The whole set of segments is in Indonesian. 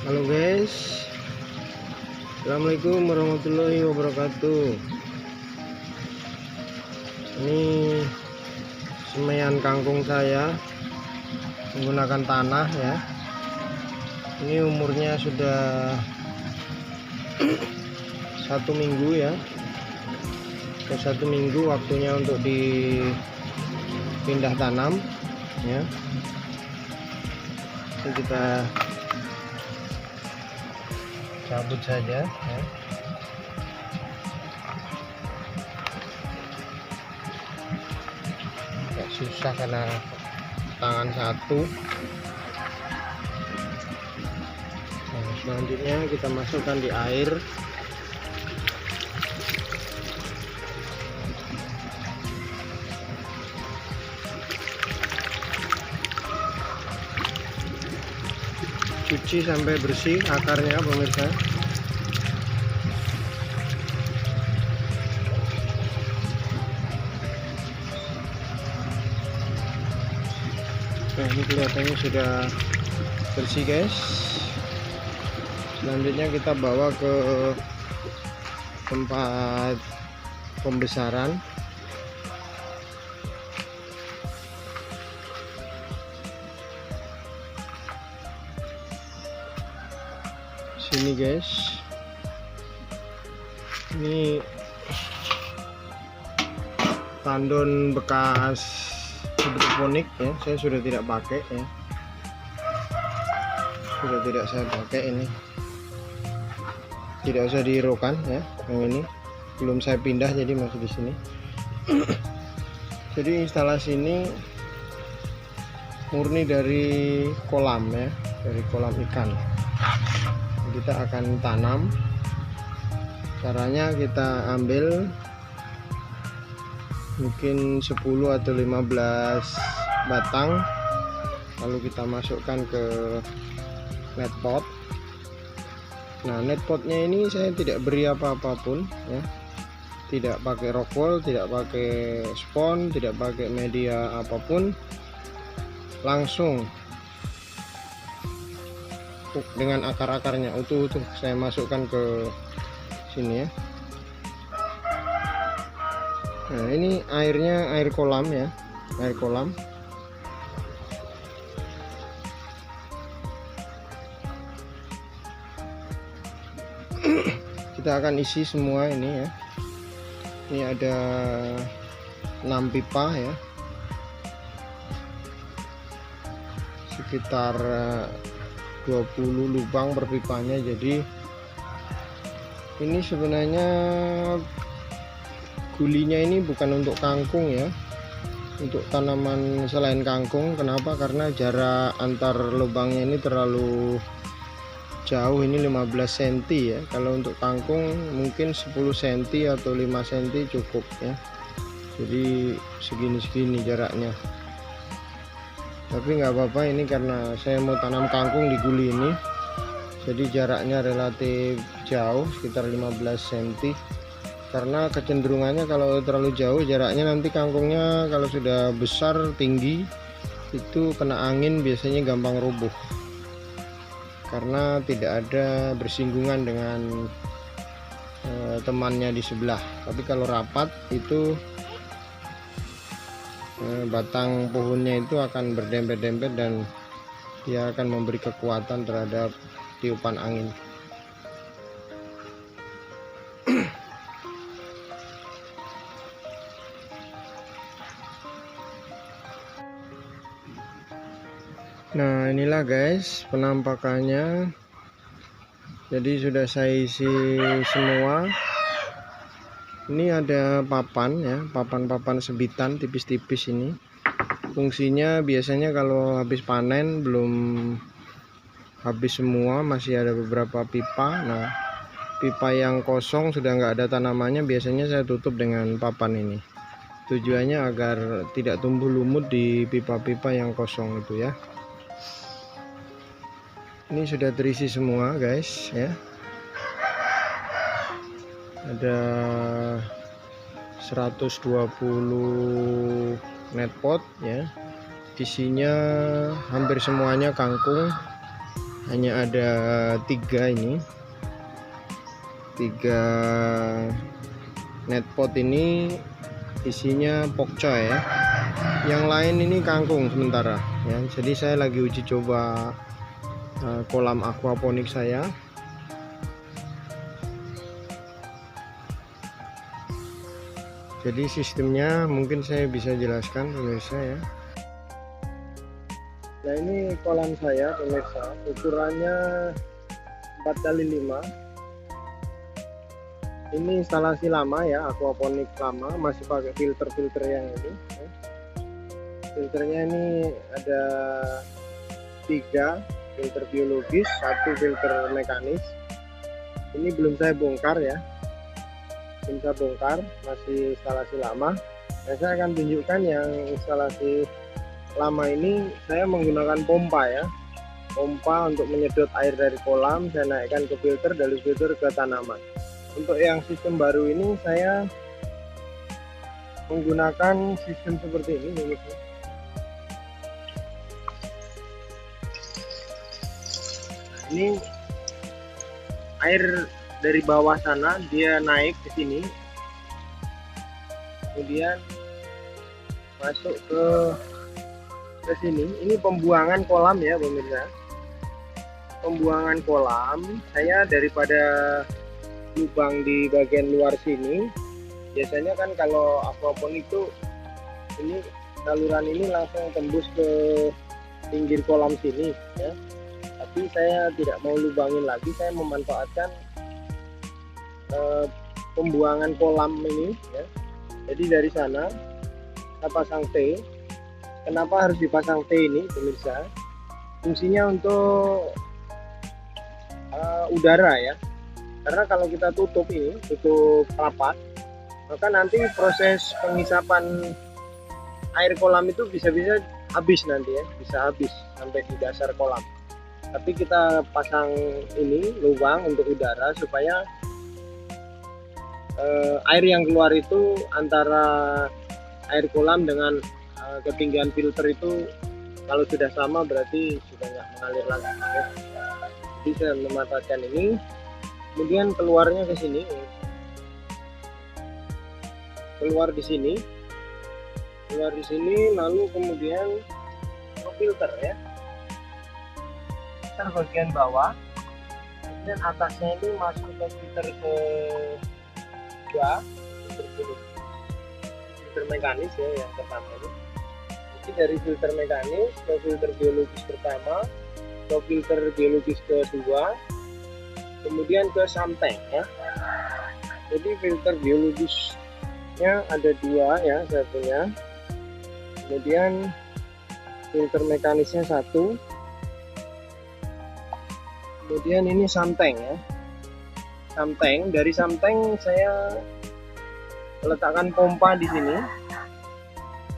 Halo guys, Assalamualaikum warahmatullahi wabarakatuh. Ini semaian kangkung saya menggunakan tanah ya. Ini umurnya sudah 1 minggu ya. Ke 1 minggu waktunya untuk dipindah tanam ya. Ini kita cabut saja ya. Agak susah karena tangan satu. Nah, selanjutnya kita masukkan di air. Cuci sampai bersih akarnya pemirsa. Nah, ini kelihatannya sudah bersih guys. Selanjutnya kita bawa ke tempat pembesaran. Sini guys, ini tandon bekas hidroponik ya, saya sudah tidak pakai ya, sudah tidak saya pakai. Ini tidak usah dihiraukan ya, yang ini belum saya pindah jadi masih di sini. Jadi instalasi ini murni dari kolam ya, dari kolam ikan. Kita akan tanam. Caranya kita ambil mungkin 10 atau 15 batang, lalu kita masukkan ke net pot. Nah, net potnya ini saya tidak beri apa-apapun ya, tidak pakai rock wool, tidak pakai spon, tidak pakai media apapun, langsung dengan akar-akarnya utuh-utuh saya masukkan ke sini ya. Nah, ini airnya air kolam ya, air kolam. Kita akan isi semua ini ya. Ini ada 6 pipa ya, sekitar 20 lubang per pipanya. Jadi ini sebenarnya gulinya ini bukan untuk kangkung ya, untuk tanaman selain kangkung. Kenapa? Karena jarak antar lubangnya ini terlalu jauh, ini 15 cm ya. Kalau untuk kangkung mungkin 10 cm atau 5 cm cukup ya. Jadi segini-segini jaraknya. Tapi nggak apa-apa, ini karena saya mau tanam kangkung di guli ini, jadi jaraknya relatif jauh, sekitar 15 cm. Karena kecenderungannya kalau terlalu jauh jaraknya, nanti kangkungnya kalau sudah besar tinggi itu kena angin biasanya gampang rubuh karena tidak ada bersinggungan dengan temannya di sebelah. Tapi kalau rapat itu batang pohonnya itu akan berdempet-dempet dan dia akan memberi kekuatan terhadap tiupan angin. Nah, inilah guys penampakannya. Jadi sudah saya isi semua. Ini ada papan ya, papan-papan sebitan tipis-tipis ini. Fungsinya biasanya kalau habis panen, belum habis semua, masih ada beberapa pipa. Nah, pipa yang kosong sudah nggak ada tanamannya, biasanya saya tutup dengan papan ini. Tujuannya agar tidak tumbuh lumut di pipa-pipa yang kosong itu ya. Ini sudah terisi semua guys ya. Ada 120 net pot ya. Isinya hampir semuanya kangkung, hanya ada 3 ini, 3 netpot ini isinya pokcoy ya. Yang lain ini kangkung sementara ya. Jadi saya lagi uji coba kolam aquaponik saya. Jadi sistemnya mungkin saya bisa jelaskan pemirsa ya. Nah, ini kolam saya pemirsa, ukurannya 4x5. Ini instalasi lama ya, aquaponik lama, masih pakai filter yang ini. Filternya ini ada 3, filter biologis, 1 filter mekanis. Ini belum saya bongkar ya, belum saya bongkar, masih instalasi lama. Nah, saya akan tunjukkan yang instalasi lama ini. Saya menggunakan pompa ya, pompa untuk menyedot air dari kolam, saya naikkan ke filter, dari filter ke tanaman. Untuk yang sistem baru ini saya menggunakan sistem seperti ini. Ini air dari bawah sana dia naik ke sini, kemudian masuk ke sini. Ini pembuangan kolam ya pemirsa, pembuangan kolam. Saya daripada lubang di bagian luar sini, biasanya kan kalau aquaponik itu ini saluran ini langsung tembus ke pinggir kolam sini ya. Tapi saya tidak mau lubangin lagi, saya memanfaatkan pembuangan kolam ini ya. Jadi dari sana saya pasang T. Kenapa harus dipasang T ini pemirsa? Fungsinya untuk udara ya. Karena kalau kita tutup ini, tutup rapat, maka nanti proses pengisapan air kolam itu bisa-bisa habis nanti ya, bisa habis sampai di dasar kolam. Tapi kita pasang ini lubang untuk udara supaya air yang keluar itu antara air kolam dengan ketinggian filter itu kalau sudah sama berarti sudah nggak mengalir lagi ya. Jadi saya memanfaatkan ini. Kemudian keluarnya ke sini, keluar di sini, lalu kemudian ke filter ya, filter bagian bawah, kemudian atasnya ini masuk ke filter kedua, filter mekanis ya yang pertama ini. Jadi dari filter mekanis ke filter biologis pertama, ke filter biologis kedua, kemudian ke samteng ya. Jadi filter biologisnya ada 2 ya saya punya, kemudian filter mekanisnya 1, kemudian ini samteng ya. Samteng, dari samteng saya letakkan pompa di sini,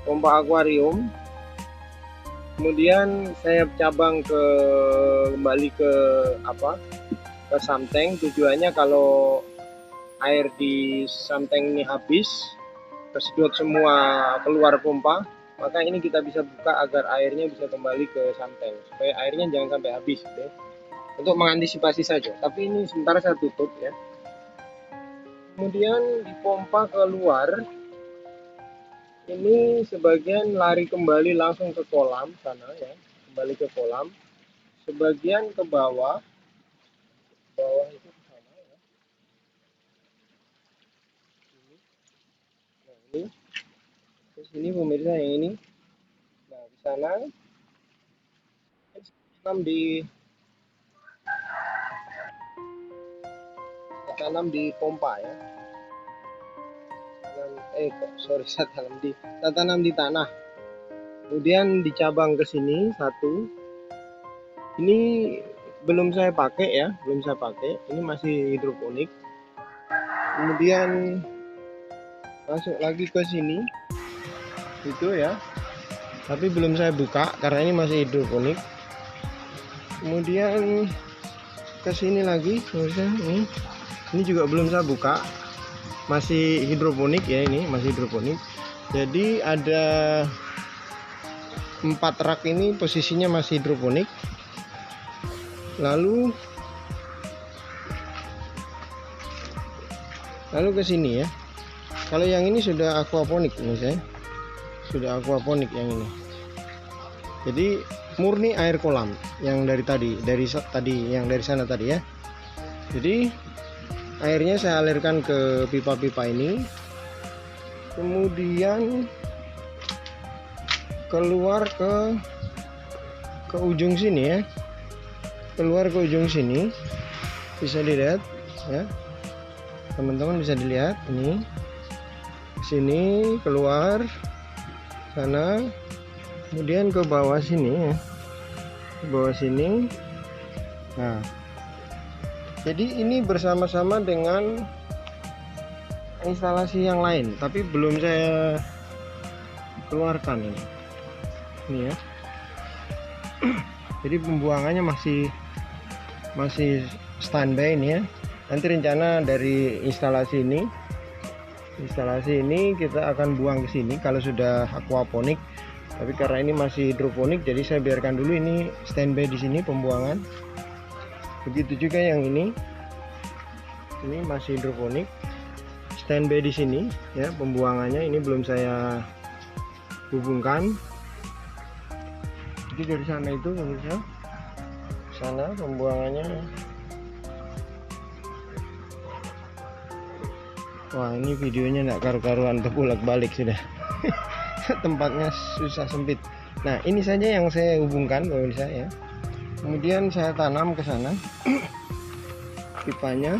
pompa akuarium. Kemudian saya cabang kembali ke ke samteng. Tujuannya kalau air di samteng ini habis, kesedot semua keluar pompa, maka ini kita bisa buka agar airnya bisa kembali ke samteng, supaya airnya jangan sampai habis gitu ya. Untuk mengantisipasi saja, tapi ini sementara saya tutup ya. Kemudian dipompa keluar, ini sebagian lari kembali langsung ke kolam sana ya, kembali ke kolam. Sebagian ke bawah itu ke sana ya. Nah ini, terus ini pemirsa yang ini. Nah di sana tanam di pompa ya. Saya tanam di tanah. Kemudian dicabang ke sini 1. Ini belum saya pakai ya, belum saya pakai. Ini masih hidroponik. Kemudian masuk lagi ke sini, itu ya. Tapi belum saya buka karena ini masih hidroponik. Kemudian ke sini lagi, ini juga belum saya buka, masih hidroponik ya, ini masih hidroponik. Jadi ada 4 rak ini posisinya masih hidroponik. lalu ke sini ya. Kalau yang ini sudah aquaponik ini saya. Sudah aquaponik yang ini. Jadi murni air kolam yang dari tadi, yang dari sana tadi ya. Jadi airnya saya alirkan ke pipa-pipa ini. Kemudian keluar ke ujung sini ya. Keluar ke ujung sini. Bisa dilihat ya. Teman-teman bisa dilihat ini. Sini keluar sana, kemudian ke bawah sini ya, ke bawah sini. Nah, jadi ini bersama-sama dengan instalasi yang lain, tapi belum saya keluarkan ini ya. Jadi pembuangannya masih standby ini ya. Nanti rencana dari instalasi ini kita akan buang ke sini kalau sudah aquaponik. Tapi karena ini masih hidroponik, jadi saya biarkan dulu ini standby di sini pembuangan. Begitu juga yang ini masih hidroponik, standby di sini ya pembuangannya. Ini belum saya hubungkan. Jadi dari sana itu pemirsa, sana pembuangannya. Wah, ini videonya nggak karu-karuan, bolak-balik sudah. Tempatnya susah sempit. Nah, ini saja yang saya hubungkan pemirsa ya. Kemudian saya tanam ke sana. Pipanya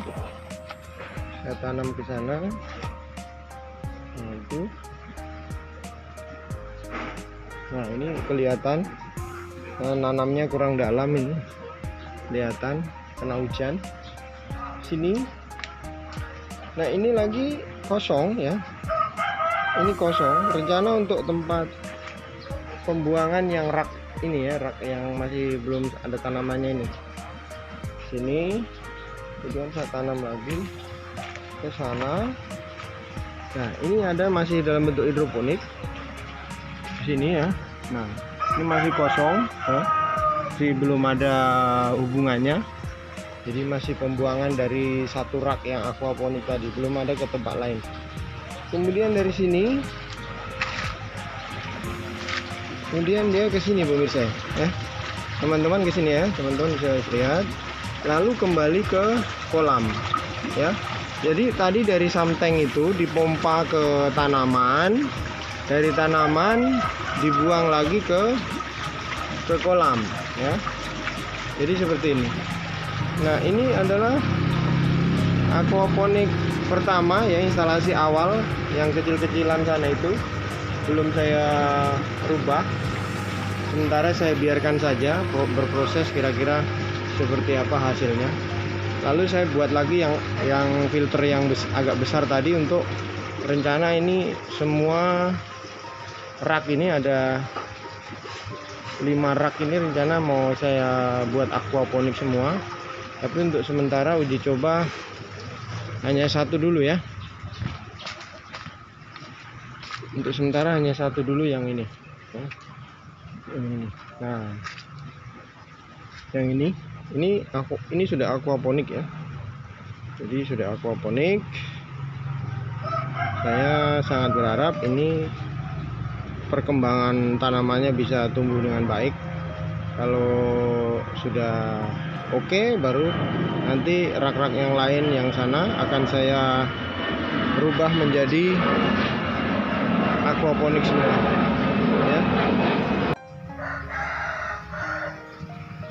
saya tanam ke sana. Nah, itu. Nah, ini kelihatan nanamnya kurang dalam ini. Kelihatan kena hujan. Sini. Nah, ini lagi kosong ya. Ini kosong. Rencana untuk tempat pembuangan yang rak ini ya, rak yang masih belum ada tanamannya ini. Sini. Kemudian saya tanam lagi ke sana. Nah, ini ada masih dalam bentuk hidroponik. Di sini ya. Nah, ini masih kosong, masih belum ada hubungannya. Jadi masih pembuangan dari satu rak yang aquaponik tadi, belum ada ke tempat lain. Kemudian dari sini, kemudian dia ke sini pemirsa ya. Teman-teman ke sini ya, teman-teman bisa lihat. Lalu kembali ke kolam ya. Jadi tadi dari samteng itu dipompa ke tanaman, dari tanaman dibuang lagi ke kolam ya. Jadi seperti ini. Nah, ini adalah aquaponik pertama ya, instalasi awal yang kecil-kecilan sana itu belum saya rubah. Sementara saya biarkan saja berproses kira-kira seperti apa hasilnya. Lalu saya buat lagi yang filter yang agak besar tadi untuk rencana ini semua rak ini ada 5 rak ini rencana mau saya buat aquaponik semua. Tapi untuk sementara uji coba hanya satu dulu ya. Untuk sementara hanya satu dulu yang ini. Nah, yang ini sudah aquaponik ya. Jadi sudah aquaponik. Saya sangat berharap ini perkembangan tanamannya bisa tumbuh dengan baik. Kalau sudah oke, baru nanti rak-rak yang lain yang sana akan saya rubah menjadi aquaponik semua ya.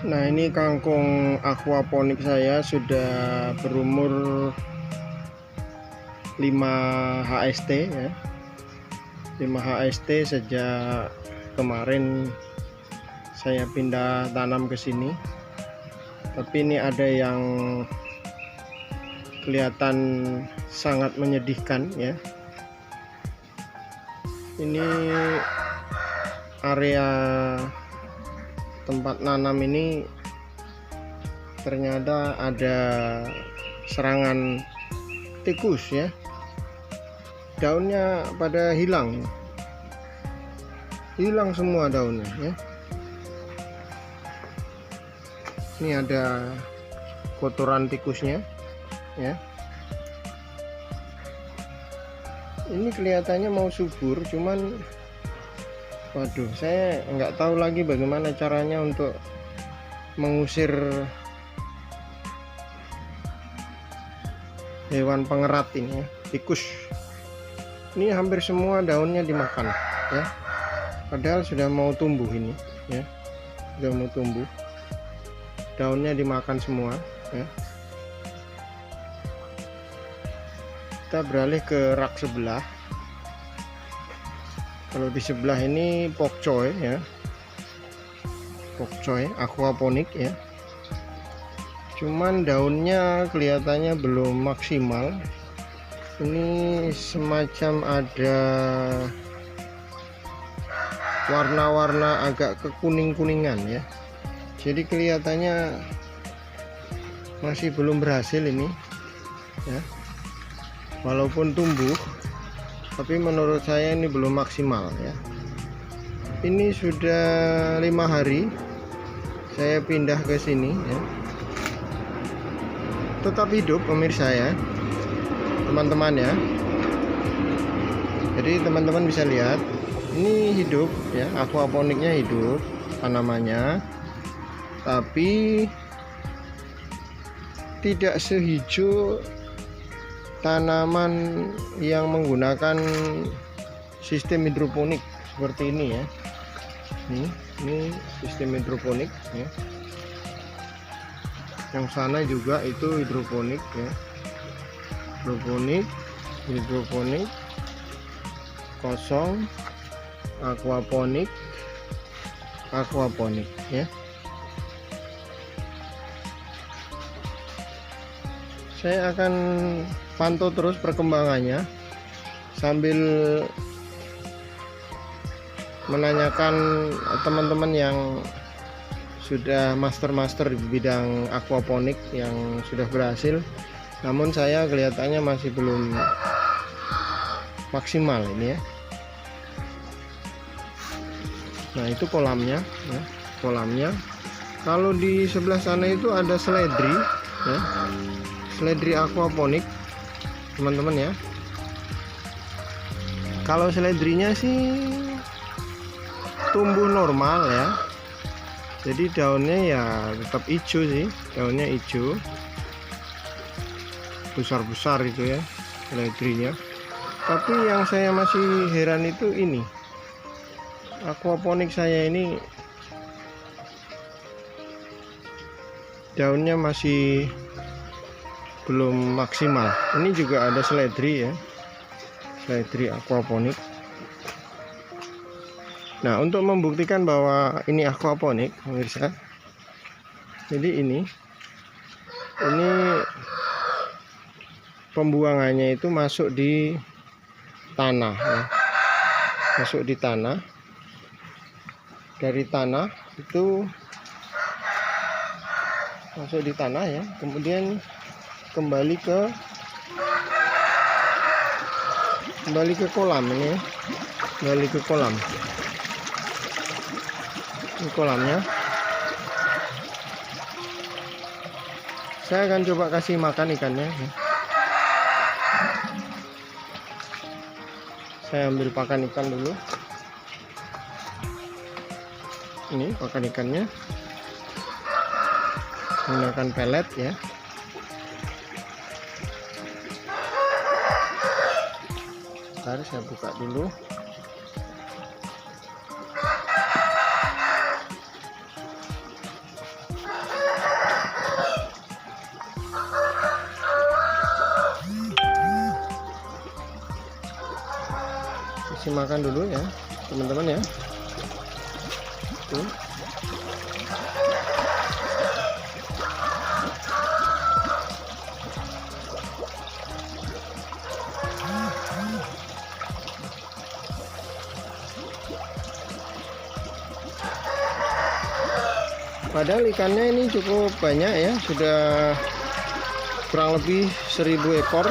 Nah, ini kangkung aquaponik saya sudah berumur 5 HST ya. 5 HST sejak kemarin saya pindah tanam ke sini. Tapi ini ada yang kelihatan sangat menyedihkan ya. Ini area tempat nanam ini ternyata ada serangan tikus ya. Daunnya pada hilang semua daunnya ya. Ini ada kotoran tikusnya ya. Ini kelihatannya mau subur, cuman waduh, saya nggak tahu lagi bagaimana caranya untuk mengusir hewan pengerat ini ya, tikus. Ini hampir semua daunnya dimakan ya, padahal sudah mau tumbuh ini ya, sudah mau tumbuh, daunnya dimakan semua ya. Kita beralih ke rak sebelah. Kalau di sebelah ini pokcoy ya, pokcoy aquaponik ya, cuman daunnya kelihatannya belum maksimal. Ini semacam ada warna-warna agak kekuning-kuningan ya, jadi kelihatannya masih belum berhasil ini ya, walaupun tumbuh, tapi menurut saya ini belum maksimal ya. Ini sudah 5 hari saya pindah ke sini ya, tetap hidup pemirsa ya, teman-teman ya. Jadi teman-teman bisa lihat ini hidup ya, aquaponiknya hidup tanamannya, tapi tidak sehijau tanaman yang menggunakan sistem hidroponik seperti ini ya. Ini sistem hidroponik ya. Yang sana juga itu hidroponik ya, hidroponik kosong, aquaponik ya. Saya akan pantau terus perkembangannya sambil menanyakan teman-teman yang sudah master di bidang aquaponik yang sudah berhasil, namun saya kelihatannya masih belum maksimal ini ya. Nah, itu kolamnya ya, kolamnya. Kalau di sebelah sana itu ada seledri ya, seledri aquaponik teman-teman ya. Kalau seledrinya sih tumbuh normal ya, jadi daunnya ya tetap hijau sih, daunnya hijau besar-besar itu ya seledrinya. Tapi yang saya masih heran itu ini, aquaponik saya ini daunnya masih belum maksimal. Ini juga ada seledri ya, seledri aquaponik. Nah, untuk membuktikan bahwa ini aquaponik pemirsa, jadi ini pembuangannya itu masuk di tanah ya, masuk di tanah, dari tanah itu masuk di tanah ya, kemudian kembali ke kolam ini ya, kembali ke kolam. Ini kolamnya. Saya akan coba kasih makan ikannya ya. Saya ambil pakan ikan dulu. Ini pakan ikannya menggunakan pelet ya. Bentar, saya buka dulu. Kasih makan dulu ya teman-teman ya. Tuh. Padahal ikannya ini cukup banyak ya, sudah kurang lebih 1000 ekor.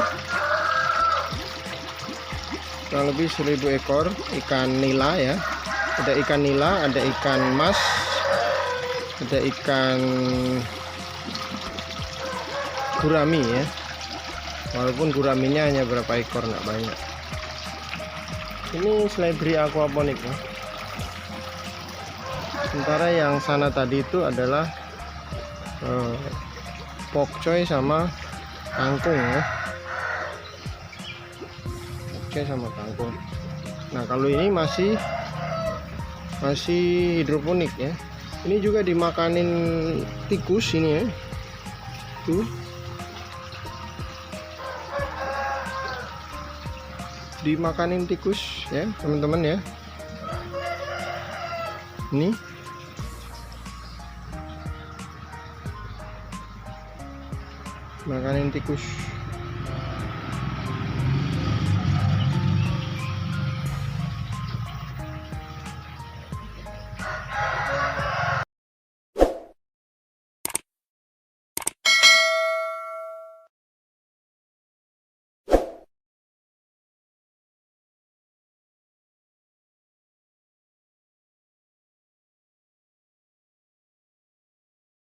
Kurang lebih 1000 ekor ikan nila ya. Ada ikan nila, ada ikan mas, ada ikan gurami ya, walaupun guraminya hanya berapa ekor, nggak banyak. Ini seledri aquaponik ya. Sementara yang sana tadi itu adalah pokcoy sama kangkung ya, pokcoy sama kangkung. Nah kalau ini masih hidroponik ya. Ini juga dimakanin tikus ini ya, tuh dimakanin tikus ya teman-teman ya. Ini makanin tikus.